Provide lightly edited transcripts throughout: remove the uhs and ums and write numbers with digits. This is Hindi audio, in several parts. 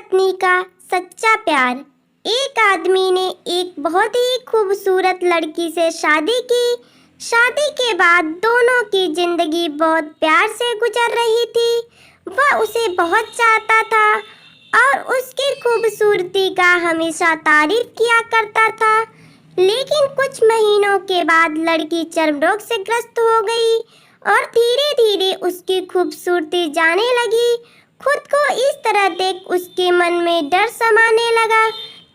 पत्नी का सच्चा प्यार। एक आदमी ने एक बहुत ही खूबसूरत लड़की से शादी की। शादी के बाद दोनों की जिंदगी बहुत प्यार से गुजर रही थी। वह उसे बहुत चाहता था और उसकी खूबसूरती का हमेशा तारीफ किया करता था। लेकिन कुछ महीनों के बाद लड़की चर्म रोग से ग्रस्त हो गई और धीरे धीरे उसकी खूबसूरती जाने लगी। खुद को इस तरह देख उसके मन में डर समाने लगा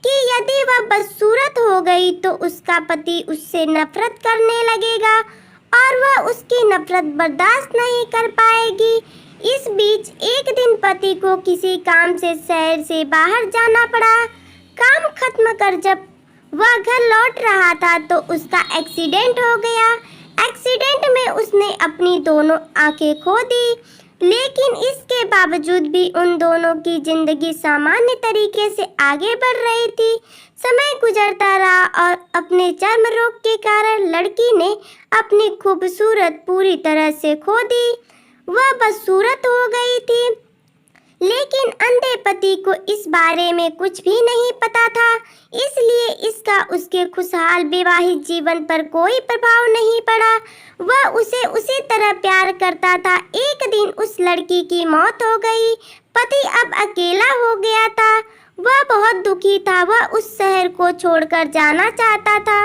कि यदि वह बदसूरत हो गई तो उसका पति उससे नफरत करने लगेगा और वह उसकी नफरत बर्दाश्त नहीं कर पाएगी। इस बीच एक दिन पति को किसी काम से शहर से बाहर जाना पड़ा। काम खत्म कर जब वह घर लौट रहा था तो उसका एक्सीडेंट हो गया। एक्सीडेंट में उसने अपनी दोनों आंखें खो दी। लेकिन इसके बावजूद भी उन दोनों की जिंदगी सामान्य तरीके से आगे बढ़ रही थी। समय गुजरता रहा और अपने चर्म रोग के कारण लड़की ने अपनी खूबसूरत पूरी तरह से खो दी। वह बदसूरत हो गई थी। लेकिन अंधे पति को इस बारे में कुछ भी नहीं पता था, इसलिए इसका उसके खुशहाल विवाहित जीवन पर कोई प्रभाव नहीं पड़ा। वह उसे उसी तरह प्यार करता था। एक दिन उस लड़की की मौत हो गई। पति अब अकेला हो गया था। वह बहुत दुखी था। वह उस शहर को छोड़कर जाना चाहता था।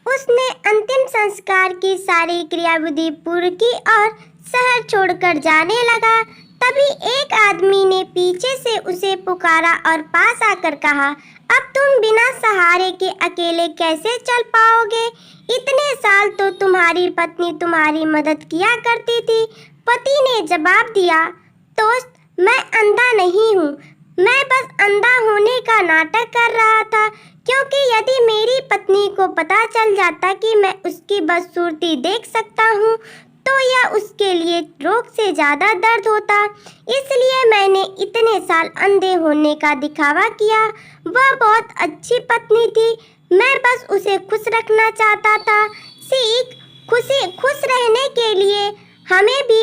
उसने अंतिम संस्कार की सारी क्रियाविधि पूरी की और शहर छोड़कर जाने लगा। तभी एक आदमी ने पीछे से उसे पुकारा और पास आकर कहा, अब तुम बिना सहारे के अकेले कैसे चल पाओगे? इतने साल तो तुम्हारी पत्नी तुम्हारी मदद किया करती थी। पति ने जवाब दिया, दोस्त, मैं अंधा नहीं हूँ। मैं बस अंधा होने का नाटक कर रहा था, क्योंकि यदि मेरी पत्नी को पता चल जाता कि मैं उसकी बदसूरती देख सकता हूँ तो यह उसके लिए रोग से ज़्यादा दर्द होता। इसलिए मैंने इतने साल अंधे होने का दिखावा किया। वह बहुत अच्छी पत्नी थी। मैं बस उसे खुश रखना चाहता था। सीख, खुश रहने के लिए हमें भी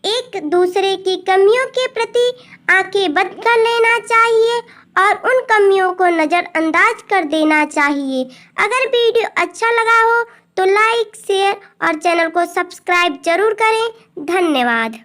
एक दूसरे की कमियों के प्रति आंखें बंद कर लेना चाहिए और उन कमियों को नज़रअंदाज कर देना चाहिए। अगर वीडियो अच्छा लगा हो तो लाइक, शेयर और चैनल को सब्सक्राइब जरूर करें। धन्यवाद।